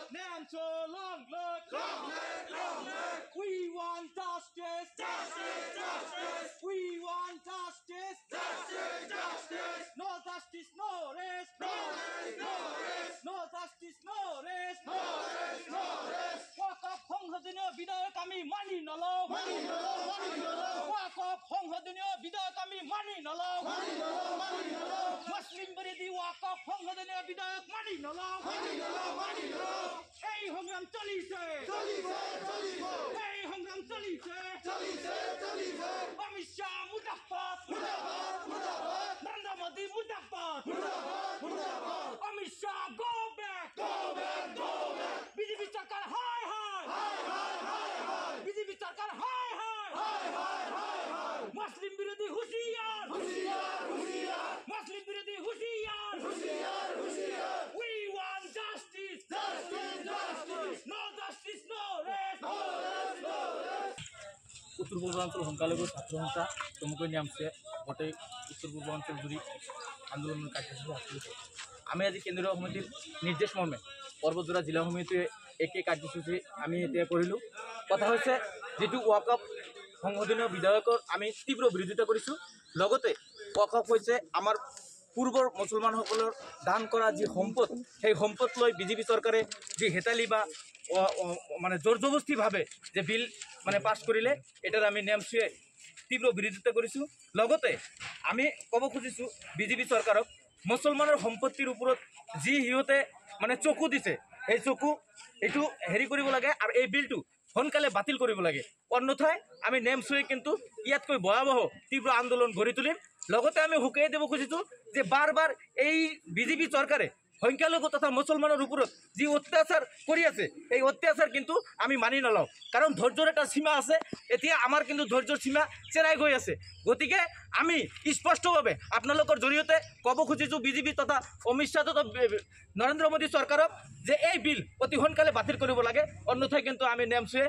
Nam so long live. We want justice. We want justice. No justice, no rest. No justice, no rest. Walk up সংসদীয় বিধায়ক আমি মানি নলওঁ। Walk up সংসদীয় বিধায়ক আমি মানি নলওঁ। মুসলিম বিরোধী walk up সংসদীয় বিধায়ক মানি নলওঁ। এই সংগ্রাম চলিছে। এই সংগ্রাম চলিছে। Amit Shah মুর্দাবাদ। Narendra Modi মুর্দাবাদ। Amit Shah go back. BJP সরকার হায় হায়। বিজেপি সরকার হায় হায়। মুসলিম বিরোধী হুঁশিয়ার। মুসলিম বিরোধী হুঁশিয়ার। We want justice. No justice, no rest. উত্তর পূর্বাঞ্চল সংখ্যালঘু ছাত্র সংস্থা চমুকৈ নামছে গোটেই উত্তর পূর্বাঞ্চল জুড়ি আন্দোলনের কার্যসূচী হাসিল কৰিছে। আমি আজি কেন্দ্ৰীয় সমিতিৰ নিৰ্দেশ মৰ্মে পৰ্বতজোৰা জিলা সমিতিয়ে একে কাৰ্যসূচী আমি এতিয়া কৰিলোঁ। কথা হৈছে যিটো ৱাকআপ সংশোধনীয় বিধেয়কৰ আমি তীব্ৰ বিৰোধিতা কৰিছোঁ। লগতে ৱাকআপ হৈছে আমাৰ পূৰ্বৰ মুছলমানসকলৰ দান কৰা যি সম্পদ, সেই সম্পদ লৈ বিজেপি চৰকাৰে যি হেতালি বা মানে জোৰ জবস্তিভাৱে যে বিল মানে পাছ কৰিলে, এটাৰ আমি নেমচুৱে তীব্ৰ বিৰোধিতা কৰিছোঁ। লগতে আমি ক'ব খুজিছোঁ বিজেপি চৰকাৰক, মুছলমানৰ সম্পত্তিৰ ওপৰত যি সিহঁতে মানে চকু দিছে, সেই চকু এইটো হেৰি কৰিব লাগে আৰু এই বিলটো সোনকালে বাতিল কৰিব লাগে। অন্যথায় আমি নেমচুৱে কিন্তু ইয়াতকৈ ভয়াৱহ তীব্ৰ আন্দোলন গঢ়ি তুলিম। লগতে আমি হুকিয়াই দিব খুজিছোঁ যে বাৰ বাৰ এই বিজেপি চৰকাৰে সংখ্যালঘু তথা মুছলমানৰ ওপৰত যি অত্যাচাৰ কৰি আছে, এই অত্যাচাৰ কিন্তু আমি মানি নলওঁ। কাৰণ ধৈৰ্যৰ এটা সীমা আছে, এতিয়া আমাৰ কিন্তু ধৈৰ্যৰ সীমা চেৰাই গৈ আছে। গতিকে আমি স্পষ্টভাৱে আপোনালোকৰ জৰিয়তে ক'ব খুজিছোঁ বিজেপি তথা অমিত শ্বাহ তথা নৰেন্দ্ৰ মোদী চৰকাৰক যে এই বিল অতি সোনকালে বাতিল কৰিব লাগে। অন্যথায় কিন্তু আমি নেমচুৱে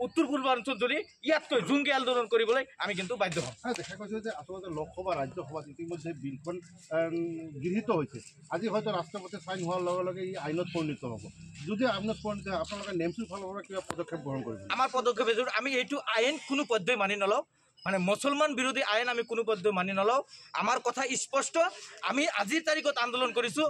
উত্তৰ পূৰ্বাঞ্চল জুৰি ইয়াতকৈ জুংগী আন্দোলন কৰিবলৈ আমি কিন্তু বাধ্য হ'ম। দেখা গৈছে যে আচলতে লোকসভা ৰাজ্যসভাত ইতিমধ্যে বিলখন গৃহীত হৈছে। আজি হয়তো ৰাষ্ট্ৰপতি চাইন হোৱাৰ লগে লগে ই আইনত পৰিণত হ'ব। যদি আইনত পৰিণত হয়, আপোনালোকে নেমচুৰ ফালৰ পৰা কিবা পদক্ষেপ গ্ৰহণ কৰিব? আমাৰ পদক্ষেপ এযোৰ আমি এইটো আইন কোনো পধ্যেই মানি নলওঁ, মানে মুছলমান বিৰোধী আইন আমি কোনো পধ্যেই মানি নলওঁ। আমাৰ কথা স্পষ্ট, আমি আজিৰ তাৰিখত আন্দোলন কৰিছোঁ।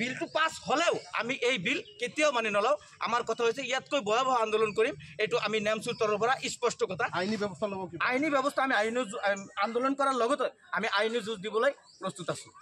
বিলটো পাছ হ'লেও আমি এই বিল কেতিয়াও মানি নলওঁ। আমাৰ কথা হৈছে ইয়াতকৈ ভয়াৱহ আন্দোলন কৰিম, এইটো আমি নেমচুৰ তৰফৰ পৰা স্পষ্ট কথা। আইনী ব্যৱস্থা ল'ব? আইনী ব্যৱস্থা আমি আন্দোলন কৰাৰ লগতে আমি আইনী যুঁজ দিবলৈ প্ৰস্তুত আছোঁ।